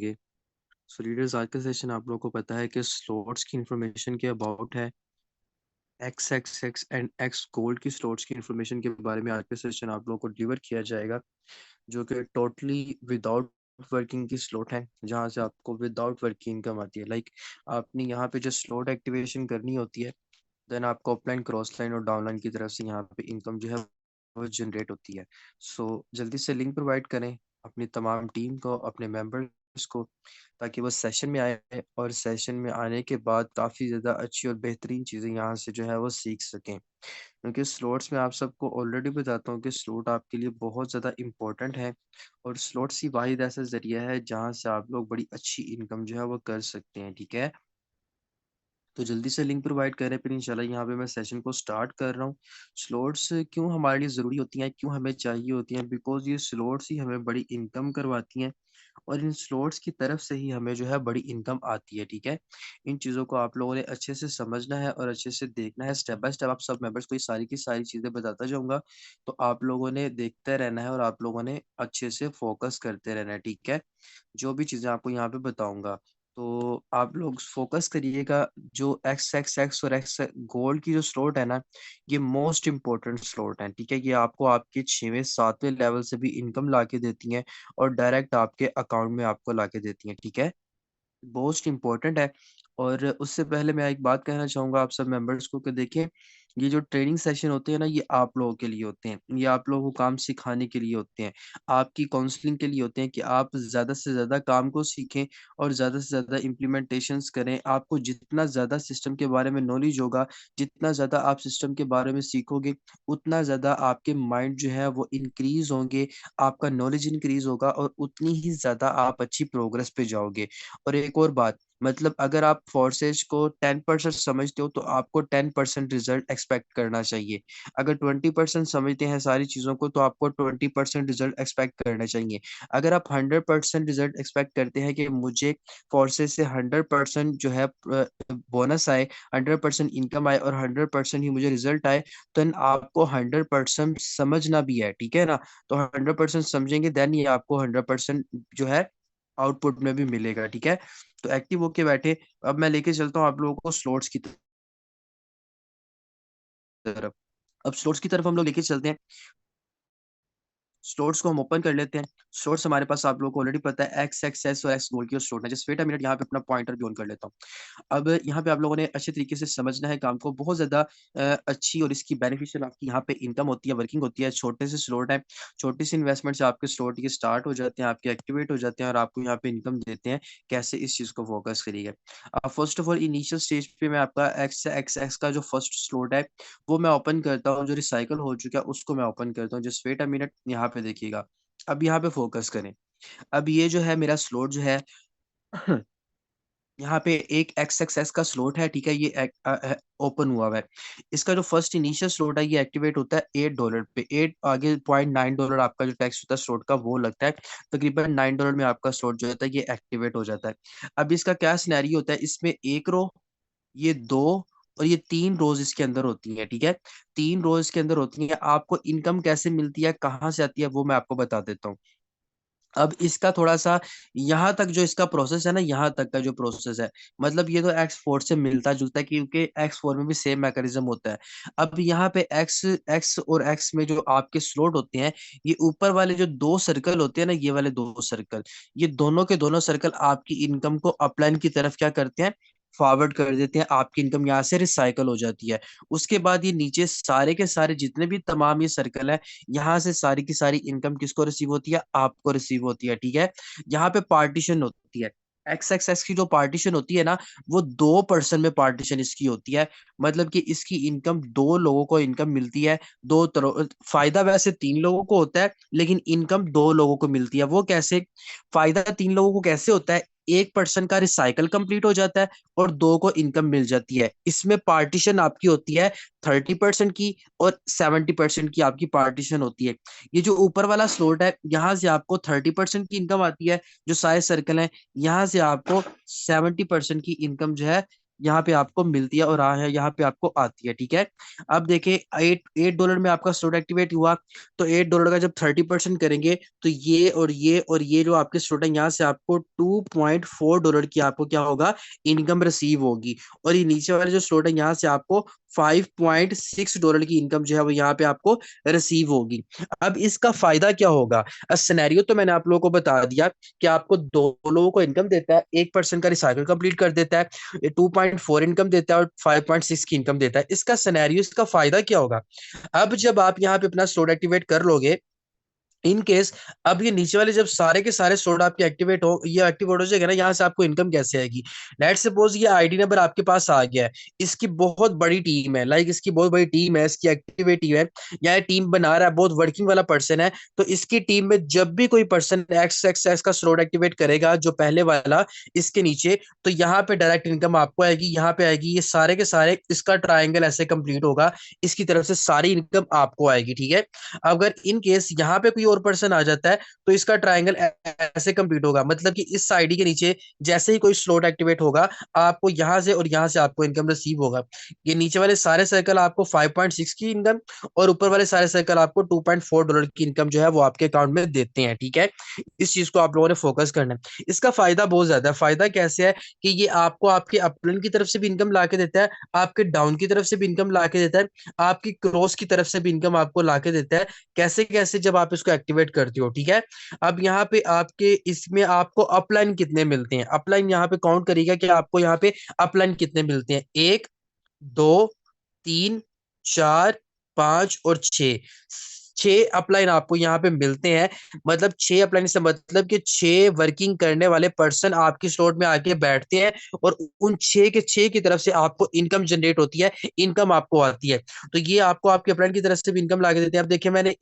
सो readers, आज का session आप लोगों को पता है कि स्लॉट्स की इंफॉर्मेशन के अबाउट है। X x x and x gold की स्लॉट्स की इंफॉर्मेशन के बारे में आज का सेशन आप लोगों को डिलीवर किया जाएगा, जो कि टोटली विदाउट वर्किंग की स्लॉट है, जहां से आपको विदाउट वर्किंग इनकम आती है। लाइक आपने यहाँ पे जो स्लॉट एक्टिवेशन करनी होती है, देन आपको अपलाइन, क्रॉस लाइन और डाउनलाइन की तरफ से यहाँ पे इनकम जो है वो जनरेट होती है। सो जल्दी से लिंक प्रोवाइड करें अपनी तमाम टीम को, अपने मेंबर्स को, ताकि वो सेशन में आए और सेशन में आने के बाद काफ़ी ज़्यादा अच्छी और बेहतरीन चीज़ें यहाँ से जो है वो सीख सकें। क्योंकि स्लॉट्स में आप सबको ऑलरेडी बताता हूँ कि स्लॉट आपके लिए बहुत ज़्यादा इम्पोर्टेंट है, और स्लॉट्स ही वाहिद ऐसा ज़रिया है जहाँ से आप लोग बड़ी अच्छी इनकम जो है वो कर सकते हैं। ठीक है, तो जल्दी से लिंक प्रोवाइड करें, फिर इंशाल्लाह यहाँ पे मैं सेशन को स्टार्ट कर रहा हूँ। स्लॉट्स क्यों हमारे लिए ज़रूरी होती हैं, क्यों हमें चाहिए होती हैं? बिकॉज़ ये स्लॉट्स ही हमें बड़ी इनकम करवाती हैं, और इन स्लॉट्स की तरफ से ही हमें जो है बड़ी इनकम आती है। ठीक है, इन चीज़ों को आप लोगों ने अच्छे से समझना है और अच्छे से देखना है। स्टेप बाय स्टेप आप सब मेंबर्स को ये सारी की सारी चीज़ें बताता जाऊँगा, तो आप लोगों ने देखते रहना है और आप लोगों ने अच्छे से फोकस करते रहना है। ठीक है, जो भी चीज़ें आपको यहाँ पे बताऊँगा, तो आप लोग फ़ोकस करिएगा। जो एक्स एक्स एक्स और एक्स गोल्ड की जो स्लॉट है ना, ये मोस्ट इम्पोर्टेंट स्लॉट है। ठीक है, ये आपको आपके 6वें 7वें लेवल से भी इनकम ला के देती हैं, और डायरेक्ट आपके अकाउंट में आपको ला के देती हैं। ठीक है, मोस्ट इम्पोर्टेंट है। और उससे पहले मैं एक बात कहना चाहूँगा आप सब मेंबर्स को कि देखें, ये जो ट्रेनिंग सेशन होते हैं ना, ये आप लोगों के लिए होते हैं। ये आप लोगों को काम सिखाने के लिए होते हैं, आपकी काउंसलिंग के लिए होते हैं कि आप ज़्यादा से ज़्यादा काम को सीखें और ज़्यादा से ज़्यादा इम्प्लीमेंटेशंस करें। आपको जितना ज़्यादा सिस्टम के बारे में नॉलेज होगा, जितना ज़्यादा आप सिस्टम के बारे में सीखोगे, उतना ज़्यादा आपके माइंड जो है वो इंक्रीज़ होंगे, आपका नॉलेज इंक्रीज़ होगा, और उतनी ही ज़्यादा आप अच्छी प्रोग्रेस पे जाओगे। और एक और बात, मतलब अगर आप फोर्सेज को 10% समझते हो, तो आपको 10% रिजल्ट एक्सपेक्ट करना चाहिए। अगर 20% समझते हैं सारी चीज़ों को, तो आपको 20% रिजल्ट एक्सपेक्ट करना चाहिए। अगर आप 100% रिजल्ट एक्सपेक्ट करते हैं कि मुझे फोर्सेज से 100% जो है बोनस आए, 100% इनकम आए और 100% ही मुझे रिजल्ट आए, देन आपको 100% समझना भी है। ठीक है ना, तो 100% समझेंगे, देन ये आपको 100% जो है आउटपुट में भी मिलेगा। ठीक है, तो एक्टिव होके बैठे। अब मैं लेके चलता हूँ आप लोगों को स्लॉट्स की तरफ। अब स्लॉट्स की तरफ हम लोग लेके चलते हैं। स्लॉट्स को हम ओपन कर लेते हैं। स्लॉट्स हमारे पास आप लोगों को ऑलरेडी पता है, एक्स एक्स एस और एक्स गोल्ड की स्लॉट है। जस्ट वेट अ मिनट, यहाँ पे अपना पॉइंटर भी ऑन कर लेता हूँ। अब यहाँ पे आप लोगों ने अच्छे तरीके से समझना है काम को, बहुत ज़्यादा अच्छी और इसकी बेनिफिशियल आपकी यहाँ पे इनकम होती है, वर्किंग होती है। छोटे से स्लॉट है, छोटी सी इन्वेस्टमेंट से आपके स्लॉट ये स्टार्ट हो जाते हैं, आपके एक्टिवेट हो जाते हैं और आपको यहाँ पे इनकम देते हैं। कैसे, इस चीज़ को फोकस करिएगा। First of all, initial stage पे मैं आपका एक्स एक्स एक्स का जो फर्स्ट स्लॉट है वो मैं ओपन करता हूँ, जो रिसाइकल हो चुका है उसको मैं ओपन करता हूँ। जस्ट वेट अ मिनट, यहाँ पे देखिएगा। अब यहाँ पे फोकस करें। अब ये जो है मेरा स्लॉट जो है, यहाँ पे एक एक्स एक्स एस का स्लॉट है। ठीक है, ये ओपन हुआ हुआ है। इसका जो फर्स्ट इनिशियल स्लॉट है ये एक्टिवेट होता है $8 पे। 8 आगे $0.9 आपका जो टैक्स होता है स्लॉट का वो लगता है। तकरीबन $9 में आपका स्लॉट जो होता है ये एक्टिवेट हो जाता है। अब इसका क्या सिनेरियो होता है, इसमें एक रो, ये दो और ये तीन रोज इसके अंदर होती हैं। ठीक है, तीन रोज के अंदर होती हैं। आपको इनकम कैसे मिलती है, कहाँ से आती है, वो मैं आपको बता देता हूँ। अब इसका थोड़ा-सा यहाँ तक जो इसका प्रोसेस है ना, यहाँ तक का जो प्रोसेस है, मतलब ये तो एक्स4 से मिलता-जुलता है, क्योंकि एक्स4 में भी सेम मैकेनिज़्म होता है। अब यहाँ पे एक्स एक्स और एक्स में जो आपके स्लॉट होते हैं, ये ऊपर वाले जो 2 सर्कल होते हैं ना, ये वाले 2 सर्कल, ये दोनों के दोनों सर्कल आपकी इनकम को अपलाइन की तरफ क्या करते हैं, फॉरवर्ड कर देते हैं। आपकी इनकम यहाँ से रिसाइकल हो जाती है। उसके बाद ये नीचे सारे के सारे जितने भी तमाम ये सर्कल है, यहाँ से सारी की सारी इनकम किसको रिसीव होती है, आपको रिसीव होती है। ठीक है, यहाँ पे पार्टीशन होती है। एक्स एक्स एक्स की जो पार्टीशन होती है ना, वो 2% में पार्टीशन इसकी होती है। मतलब कि इसकी इनकम 2 लोगों को इनकम मिलती है। दो तरह फायदा वैसे 3 लोगों को होता है, लेकिन इनकम 2 लोगों को मिलती है। वो कैसे, फायदा 3 लोगों को कैसे होता है, एक पर्सन का रिसाइकल कंप्लीट हो जाता है और 2 को इनकम मिल जाती है। इसमें पार्टीशन आपकी होती है 30% की, और 70% की आपकी पार्टीशन होती है। ये जो ऊपर वाला स्लॉट है, यहाँ से आपको 30% की इनकम आती है, जो सारे सर्कल है, यहाँ से आपको 70% की इनकम जो है यहाँ पे आपको मिलती है और यहाँ पे आपको आती है, ठीक है। अब देखिए $8 में आपका स्लॉट एक्टिवेट हुआ, तो $8 का जब 30% करेंगे तो ये जो आपके स्लॉट है यहाँ से आपको $2.4 की आपको क्या होगा, इनकम रिसीव होगी। और ये नीचे वाले जो स्लॉट है यहाँ से आपको $5.6 की इनकम जो है वो यहाँ पे आपको रिसीव होगी। अब इसका फायदा क्या होगा? सिनेरियो तो मैंने आप लोगों को बता दिया कि आपको दो लोगों को इनकम देता है, एक पर्सन का रिसाइकिल कंप्लीट कर देता है, 2.4 इनकम देता है और 5.6 की इनकम देता है। इसका सिनेरियो, इसका फायदा क्या होगा? अब जब आप यहाँ पे अपना स्लॉट एक्टिवेट कर लोगे, इन केस अब ये नीचे वाले जब सारे के सारे स्लॉट आपके एक्टिवेट हो, ये एक्टिवेट हो जाएगा ना, यहाँ से आपको इनकम कैसे आएगी? लेट सपोज ये आईडी नंबर आपके पास आ गया है, इसकी बहुत बड़ी टीम है, लाइक इसकी बहुत बड़ी टीम है, इसकी एक्टिवेट टीम है, या ये टीम बना रहा है, बहुत वर्किंग वाला पर्सन है, तो इसकी टीम में जब भी कोई पर्सन एक्स एक्स एक्स का स्लॉट एक्टिवेट करेगा, जो पहले वाला इसके नीचे, तो यहाँ पे डायरेक्ट इनकम आपको आएगी, यहाँ पे आएगी, ये सारे के सारे इसका ट्राइंगल ऐसे कंप्लीट होगा, इसकी तरफ से सारी इनकम आपको आएगी, ठीक है। अगर इन केस यहाँ पे कोई और पर्सन आ जाता है तो इसका ट्रायंगल ऐसे कंप्लीट होगा, मतलब कि इस आईडी के नीचे जैसे ही कोई स्लॉट एक्टिवेट होगा, आपको यहाँ से और यहाँ से आपको इनकम रिसीव होगा। ये नीचे वाले सारे सर्कल आपको 5.6 की इनकम और ऊपर वाले सारे सर्कल आपको $2.4 की इनकम जो है वो आपके अकाउंट में देते हैं, ठीक है। इस चीज को आप लोगों ने फोकस करना है। इसका फायदा बहुत ज्यादा है। फायदा कैसे है कि ये आपको आपके अपलाइन की तरफ से भी इनकम ला के देता है, आपके डाउन की तरफ से भी इनकम ला के देता है, आपकी क्रॉस की तरफ से भी इनकम आपको ला के देता है। कैसे कैसे, जब आप इसको एक्टिवेट करते हो, ठीक है। अब यहाँ पे आपके इसमें आपको अपलाइन कितने मिलते हैं, अपलाइन यहाँ पे काउंट करिएगा कि आपको यहाँ पे अपलाइन कितने मिलते हैं। 1, 2, 3, 4, 5 और 6, 6 अपलाइन आपको यहाँ पे मिलते हैं। मतलब 6 अपलाइन से मतलब कि 6 वर्किंग करने वाले पर्सन आपकी स्लॉट में आके बैठते हैं और उन 6 के 6 की तरफ से आपको इनकम जनरेट होती है, इनकम आपको आती है। तो ये आपको आपके अपलाइन की तरफ से भी इनकम ला के देते हैं। अब देखिए, मैंने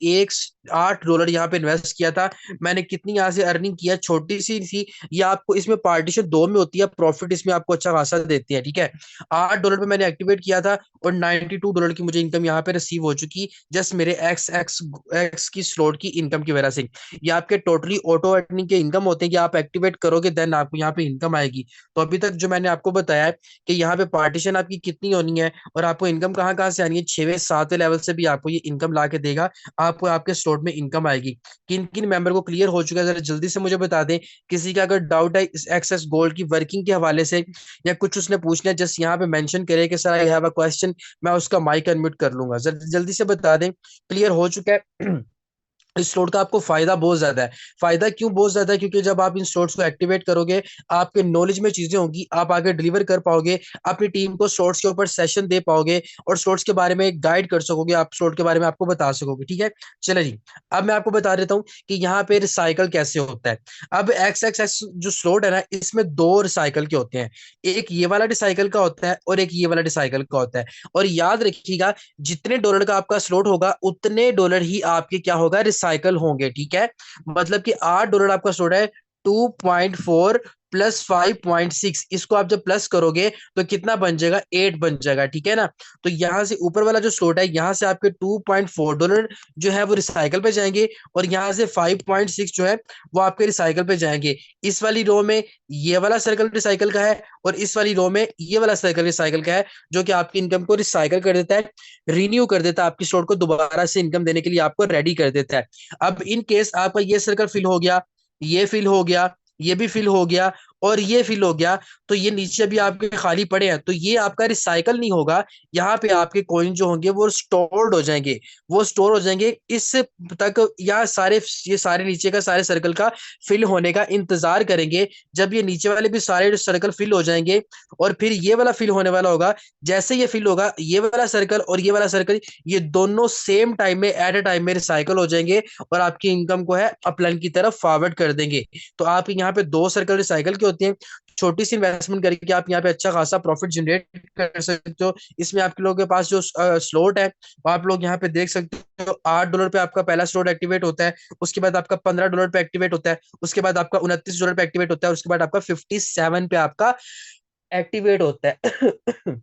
$8 यहाँ पे इन्वेस्ट किया था, मैंने कितनी यहाँ से अर्निंग किया, छोटी सी थी। ये आपको इसमें पार्टीशन दो में होती है, प्रॉफिट इसमें आपको अच्छा खासा देती है, ठीक है। $8 पे मैंने एक्टिवेट किया था और $92 की मुझे इनकम यहाँ पे रिसीव हो चुकी, जस्ट मेरे एक्स एक्स एक्स की स्लॉट की इनकम की वजह से। ये आपके टोटली ऑटो अर्निंग के इनकम होते हैं कि आप एक्टिवेट करोगे देन आपको यहाँ पे इनकम आएगी। तो अभी तक जो मैंने आपको बताया है कि यहाँ पे पार्टीशन आपकी कितनी होनी है और आपको इनकम कहाँ कहाँ से आनी है, 6वें 7वें लेवल से भी आपको ये इनकम ला के देगा, आपको आपके स्लॉट में इनकम आएगी। किन किन मेंबर को क्लियर हो चुका है जरा जल्दी से मुझे बता दें। किसी का अगर डाउट है इस एक्सेस गोल्ड की वर्किंग के हवाले से या कुछ उसने पूछना है, जस्ट यहाँ पे मेंशन करे कि sir I have a question, मैं उसका माइक अनम्यूट कर लूंगा। जल्दी जल्दी से बता दें, क्लियर हो चुका है? इस स्लॉट का आपको फायदा बहुत ज्यादा है। फायदा क्यों बहुत ज्यादा है? क्योंकि जब आप इन स्लॉट्स को एक्टिवेट करोगे, आपके नॉलेज में चीजें होंगी, आप आगे डिलीवर कर पाओगे, अपनी टीम को स्लॉट्स के ऊपर सेशन दे पाओगे और स्लॉट्स के बारे में गाइड कर सकोगे, आप स्लॉट के बारे में आपको बता सकोगे, ठीक है। चलो जी, अब मैं आपको बता देता हूँ कि यहाँ पे रिसाइकल कैसे होता है। अब एक्स एक्स एक्स जो स्लॉट है ना, इसमें दो रिसाइकल के होते हैं, एक ये वाला रिसाइकल का होता है और एक ये वाला रिसाइकल का होता है। और याद रखिएगा, जितने डॉलर का आपका स्लॉट होगा उतने डॉलर ही आपके क्या होगा, रिसाइकल होंगे, ठीक है। मतलब कि $8 आपका स्लॉट है, 2.4 प्लस 5.6, इसको आप जब प्लस करोगे तो कितना बन जाएगा, 8 बन जाएगा, ठीक है ना। तो यहां से ऊपर वाला जो स्लॉट है, यहां से आपके $2.4 जो है वो रिसाइकल पे जाएंगे और यहां से 5.6 जो है वो आपके रिसाइकल पे जाएंगे। इस वाली रो में ये वाला सर्कल रिसाइकल का है और इस वाली रो में ये वाला सर्कल रिसाइकल का है, जो कि आपकी इनकम को रिसाइकल कर देता है, रिन्यू कर देता है, आपकी स्लॉट को दोबारा से इनकम देने के लिए आपको रेडी कर देता है। अब इन केस आपका ये सर्कल फिल हो गया, ये फिल हो गया, ये भी फिल हो गया और ये फिल हो गया, तो ये नीचे भी आपके खाली पड़े हैं, तो ये आपका रिसाइकल नहीं होगा। यहाँ पे आपके कॉइन जो होंगे वो स्टोर्ड हो जाएंगे, वो स्टोर हो जाएंगे इस तक, या ये सारे नीचे का सारे सर्कल का फिल होने का इंतजार करेंगे। जब ये नीचे वाले भी सारे सर्कल फिल हो जाएंगे और फिर ये वाला फिल होने वाला होगा, जैसे ये फिल होगा ये वाला सर्कल और ये वाला सर्कल, ये दोनों सेम टाइम में एट ए टाइम में रिसाइकल हो जाएंगे और आपकी इनकम को है अपलाइन की तरफ फॉरवर्ड कर देंगे। तो आप यहाँ पे दो सर्कल रिसाइकल के होते हैं। छोटी सी इन्वेस्टमेंट करके आप यहाँ पे अच्छा खासा प्रॉफिट जनरेट कर सकते हो। इसमें आपके लोगों के पास जो स्लॉट है वो आप लोग यहाँ पे देख सकते हो। $8 पे आपका पहला स्लॉट एक्टिवेट होता है, उसके बाद आपका $15 पे एक्टिवेट होता है, उसके बाद आपका $29 पे एक्टिवेट होता है, उसके बाद आपका 57 पे आपका एक्टिवेट होता है।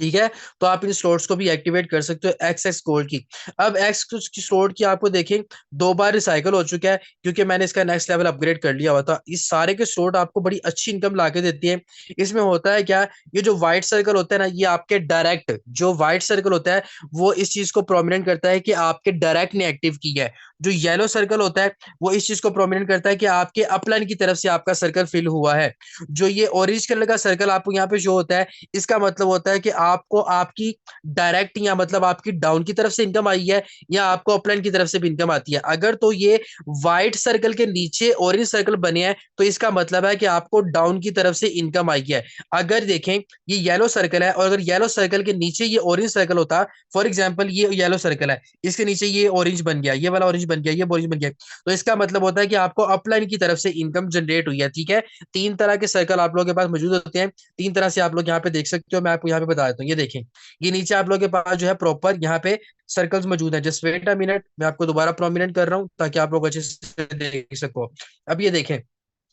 ठीक है। तो आप इन स्लॉट्स को भी एक्टिवेट कर सकते हो एक्स एक्स गोल्ड की। अब एक्स स्लॉट की आपको देखें 2 बार रिसाइकल हो चुका है, क्योंकि मैंने इसका नेक्स्ट लेवल अपग्रेड कर लिया हुआ था। इस सारे के स्लॉट आपको बड़ी अच्छी इनकम ला के देती है। इसमें होता है क्या, ये जो व्हाइट सर्कल होता है ना, ये आपके डायरेक्ट जो व्हाइट सर्कल होता है वो इस चीज को प्रोमिनेंट करता है कि आपके डायरेक्ट ने एक्टिव की है। जो येलो सर्कल होता है वो इस चीज को प्रोमिनेंट करता है कि आपके अपलाइन की तरफ से आपका सर्कल फिल हुआ है। जो ये ऑरेंज कलर का सर्कल आपको यहाँ पे शो होता है, इसका मतलब होता है कि आपको आपकी डायरेक्ट या मतलब आपकी डाउन की तरफ से इनकम आई है, या आपको अपलाइन की तरफ से भी इनकम आती है। अगर तो ये व्हाइट सर्कल के नीचे ऑरेंज सर्कल बने हैं तो इसका मतलब है कि आपको डाउन की तरफ से इनकम आई है। अगर देखें ये येलो सर्कल है और अगर येलो सर्कल के नीचे ये ऑरेंज सर्कल होता, फॉर एग्जाम्पल ये येलो सर्कल है, इसके नीचे ये ऑरेंज बन गया, ये वाला ऑरेंज बन गया, ये ऑरेंज बन गया, तो इसका मतलब होता है कि आपको अपलाइन की तरफ से इनकम जनरेट हुई है। ठीक है। 3 तरह के सर्कल आप लोगों के पास मौजूद होते हैं, 3 तरह से आप लोग यहाँ पे देख सकते हो। मैं आपको यहाँ पे बता देता हूँ, ये देखें, ये नीचे आप लोगों के पास जो है प्रॉपर यहाँ पे सर्कल्स मौजूद हैं। जस्ट वेट अ मिनट, मैं आपको दोबारा प्रोमिनेंट कर रहा हूँ ताकि आप लोग अच्छे से देख सको। अब ये देखें,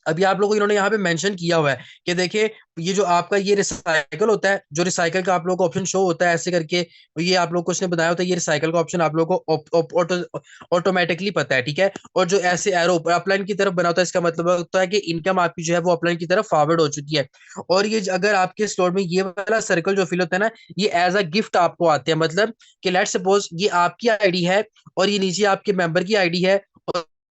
अभी आप लोगों को इन्होंने यहाँ पे मेंशन किया हुआ है कि देखिए, ये जो आपका ये रिसाइकल होता है, जो रिसाइकल का आप लोगों को ऑप्शन शो होता है ऐसे करके, ये आप लोग को उसने बताया होता है, ये रिसाइकल का ऑप्शन आप लोगों को ऑटोमेटिकली पता है। ठीक है। और जो ऐसे एरो अपलाइन की तरफ बना होता है, इसका मतलब होता है कि इनकम आपकी जो है वो अपलाइन की तरफ फॉरवर्ड हो चुकी है। और ये अगर आपके स्टोर में ये वाला सर्कल जो फिल होता है ना, ये एज अ गिफ्ट आपको आते हैं। मतलब कि लेट सपोज ये आपकी आईडी है और ये नीचे आपके मेंबर की आईडी है,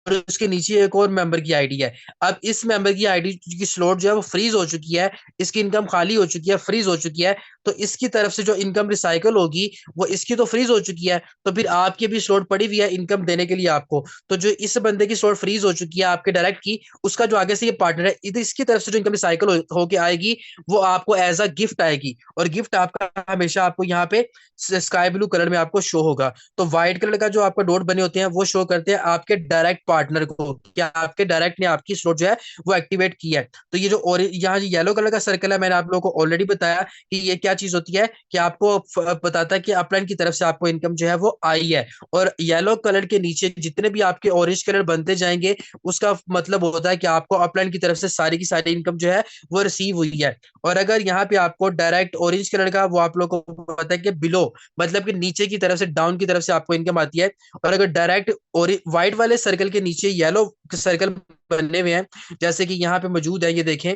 और उसके नीचे एक और मेंबर की आईडी है। अब इस मेंबर की आईडी की स्लॉट जो है वो फ्रीज हो चुकी है, इसकी इनकम खाली हो चुकी है, फ्रीज हो चुकी है। तो इसकी तरफ से जो इनकम रिसाइकल होगी वो इसकी तो फ्रीज हो चुकी है, तो फिर आपकी भी स्लॉट पड़ी हुई है इनकम देने के लिए आपको। तो जो इस बंदे की स्लॉट फ्रीज हो चुकी है आपके डायरेक्ट की, उसका जो आगे से ये पार्टनर है, इसकी तरफ से जो इनकम रिसाइकल होके आएगी वो आपको एज अ गिफ्ट आएगी। और गिफ्ट आपका हमेशा आपको यहाँ पे स्काई ब्लू कलर में आपको शो होगा। तो व्हाइट कलर का जो आपका डॉट बने होते हैं वो शो करते हैं आपके डायरेक्ट पार्टनर को, क्या आपके डायरेक्ट ने आपकी स्लॉट जो है वो एक्टिवेट की है। तो ये जो और यहाँ जो येलो कलर का सर्कल है, मैंने आप लोगों को ऑलरेडी बताया कि ये क्या चीज होती है, कि आपको बताता है कि अपलाइन की तरफ से आपको इनकम जो है वो आई है। और येलो कलर के नीचे जितने भी आपके ऑरेंज कलर बनते जाएंगे, उसका मतलब होता है कि आपको अपलाइन की तरफ से सारी की सारी इनकम जो है वो रिसीव हुई है। और अगर यहाँ पे आपको डायरेक्ट ऑरेंज कलर का, वो आप लोग को पता है कि बिलो मतलब कि नीचे की तरफ से, डाउन की तरफ से आपको इनकम आती है। और अगर डायरेक्ट और व्हाइट वाले सर्कल के नीचे येलो सर्कल बने हुए हैं, जैसे कि यहाँ पे मौजूद है, ये देखें,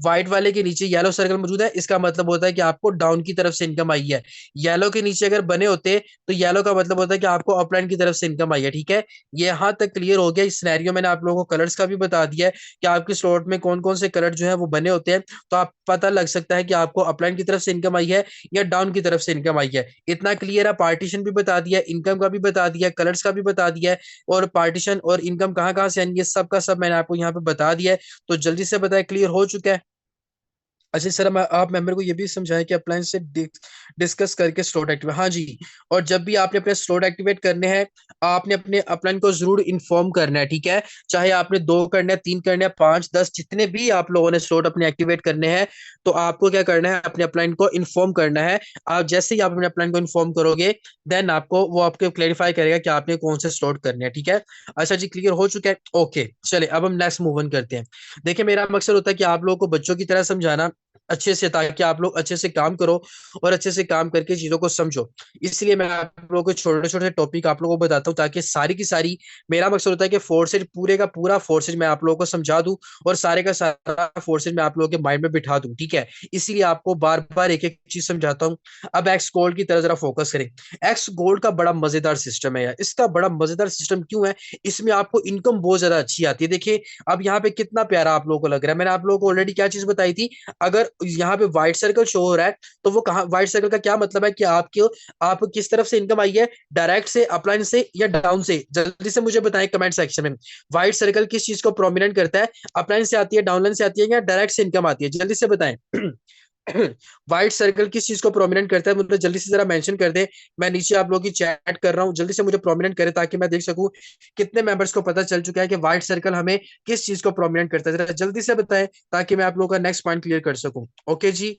व्हाइट वाले के नीचे येलो सर्कल मौजूद है, इसका मतलब होता है कि आपको डाउन की तरफ से इनकम आई है। येलो के नीचे अगर बने होते तो येलो का मतलब होता है कि आपको अपलाइन की तरफ से इनकम आई है। ठीक है। ये यहाँ तक क्लियर हो गया। इस सिनेरियो मैंने आप लोगों को कलर्स का भी बता दिया है कि आपके स्लॉट में कौन कौन से कलर जो है वो बने होते हैं, तो आप पता लग सकता है कि आपको अपलाइन की तरफ से इनकम आई है या डाउन की तरफ से इनकम आई है। इतना क्लियर है। पार्टीशन भी बता दिया, इनकम का भी बता दिया, कलर्स का भी बता दिया है, और पार्टीशन और इनकम कहाँ कहाँ से आएंगे, ये सब का सब मैंने आपको यहाँ पे बता दिया है। तो जल्दी से बताया, क्लियर हो चुका है? अच्छा सर, आप मेंबर को ये भी समझाएं कि अप्लायंस से डिस्कस करके स्लॉट एक्टिवेट, हाँ जी। और जब भी आपने अपने स्लॉट एक्टिवेट करने हैं, आपने अपने अपलाइन को जरूर इन्फॉर्म करना है। ठीक है। चाहे आपने 2 करने हैं, 3 करने हैं, 5, 10, जितने भी आप लोगों ने स्लॉट अपने एक्टिवेट करने हैं, तो आपको क्या करना है, अपने अपलाइन को इन्फॉर्म करना है। आप जैसे ही आप अपने अपलाइन को इन्फॉर्म करोगे, देन आपको वो आपको क्लेरिफाई करेगा कि आपने कौन से स्लॉट करने हैं। ठीक है। अच्छा जी, क्लियर हो चुका है? ओके, चले अब हम नेक्स्ट मूव ऑन करते हैं। देखिए, मेरा मकसद होता है कि आप लोगों को बच्चों की तरह समझाना अच्छे से, ताकि आप लोग अच्छे से काम करो और अच्छे से काम करके चीजों को समझो। इसलिए मैं आप लोगों को छोटे छोटे टॉपिक आप लोगों को बताता हूँ, ताकि सारी की सारी, मेरा मकसद होता है कि फोर्सेज, पूरे का पूरा फोर्सेज मैं आप लोगों को समझा दूं और सारे का सारा फोर्सेज मैं आप लोगों के माइंड में बिठा दूं। ठीक है। इसीलिए आपको बार बार एक एक चीज समझाता हूँ। अब एक्स गोल्ड की तरह जरा फोकस करें। एक्स गोल्ड का बड़ा मजेदार सिस्टम है यार। इसका बड़ा मजेदार सिस्टम क्यों है? इसमें आपको इनकम बहुत ज्यादा अच्छी आती है। देखिए, अब यहाँ पे कितना प्यारा आप लोगों को लग रहा है। मैंने आप लोगों को ऑलरेडी क्या चीज बताई थी, अगर यहाँ पे व्हाइट सर्कल शो हो रहा है, तो वो कहा, व्हाइट सर्कल का क्या मतलब है कि आपकी, आप किस तरफ से इनकम आई है, डायरेक्ट से, अपलाइन से या डाउन से? जल्दी से मुझे बताएं कमेंट सेक्शन में। व्हाइट सर्कल किस चीज को प्रोमिनेंट करता है? अपलाइन से आती है, डाउनलाइन से आती है, या डायरेक्ट से इनकम आती है? जल्दी से बताएं। व्हाइट सर्कल किस चीज को प्रोमिनेंट करता है, मुझे जल्दी से जरा मेंशन कर दे। मैं नीचे आप लोगों की चैट कर रहा हूँ, जल्दी से मुझे प्रोमिनेंट करे ताकि मैं देख सकूं कितने मेंबर्स को पता चल चुका है कि व्हाइट सर्कल हमें किस चीज को प्रोमिनेंट करता है। जरा जल्दी से बताएं ताकि मैं आप लोगों का नेक्स्ट पॉइंट क्लियर कर सकूं। ओके जी।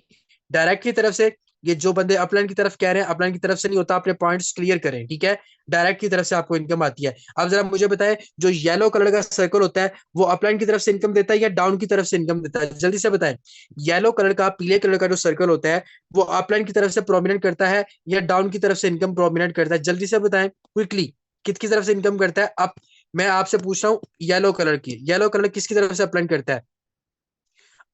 डायरेक्ट की तरफ से, ये जो बंदे अपलाइन की तरफ कह रहे हैं, अपलाइन की तरफ से नहीं होता, अपने पॉइंट्स क्लियर करें, ठीक है। डायरेक्ट की तरफ से आपको इनकम आती है। अब जरा मुझे बताएं, जो येलो कलर का सर्कल होता है वो अपलाइन की तरफ से इनकम देता है या डाउन की तरफ से इनकम देता है? जल्दी से बताएं। येलो कलर का, पीले कलर का जो सर्कल होता है वो अपलाइन की तरफ से प्रोमिनेंट करता है या डाउन की तरफ से इनकम प्रोमिनेंट करता है? जल्दी से बताएं क्विकली, किसकी तरफ से इनकम करता है? अब मैं आपसे पूछ रहा हूँ, येलो कलर किसकी तरफ से अपलाइन करता है?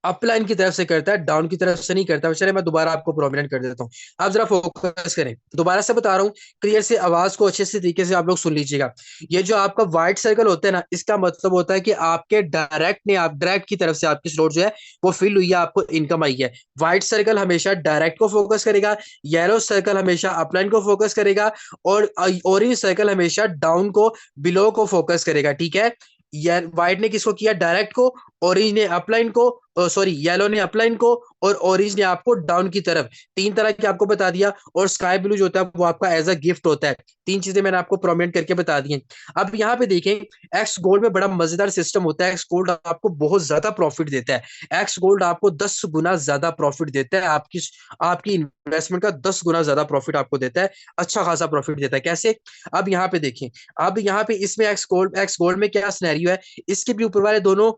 अपलाइन की तरफ से करता है, डाउन की तरफ से नहीं करता। चलिए मैं दोबारा आपको प्रोमिनेंट कर देता हूँ, आप जरा फोकस करें। दोबारा से बता रहा हूँ, क्लियर से आवाज को अच्छे से तरीके से आप लोग सुन लीजिएगा। ये जो आपका व्हाइट सर्कल होता है ना, इसका मतलब होता है कि आपके डायरेक्ट ने, आप डायरेक्ट की तरफ से आपकी स्लॉट जो है वो फिल हुई है, आपको इनकम आई है। व्हाइट सर्कल हमेशा डायरेक्ट को फोकस करेगा, येलो सर्कल हमेशा अपलाइन को फोकस करेगा, और ऑरेंज सर्कल हमेशा डाउन को, बिलो को फोकस करेगा, ठीक है। यार व्हाइट ने किसको किया? डायरेक्ट को। ऑरेंज ने अपलाइन को, सॉरी येलो ने अपलाइन को, और ऑरेंज ने आपको डाउन की तरफ। तीन तरह के आपको बता दिया। और स्काई ब्लू जो होता है वो आपका एज अ गिफ्ट होता है। तीन चीजें मैंने आपको प्रोमिनेंट करके बता दी हैं। अब यहाँ पे देखें, एक्स गोल्ड में बड़ा मजेदार सिस्टम होता है। एक्स गोल्ड आपको बहुत ज्यादा प्रॉफिट देता है। एक्स गोल्ड आपको 10 गुना ज्यादा प्रॉफिट देता है, आपकी आपकी इन्वेस्टमेंट का 10 गुना ज्यादा प्रॉफिट आपको देता है। अच्छा खासा प्रॉफिट देता है। कैसे? अब यहाँ पे देखें, अब यहाँ पे इसमें एक्स गोल्ड में क्या सिनेरियो है? इसके भी ऊपर वाले दोनों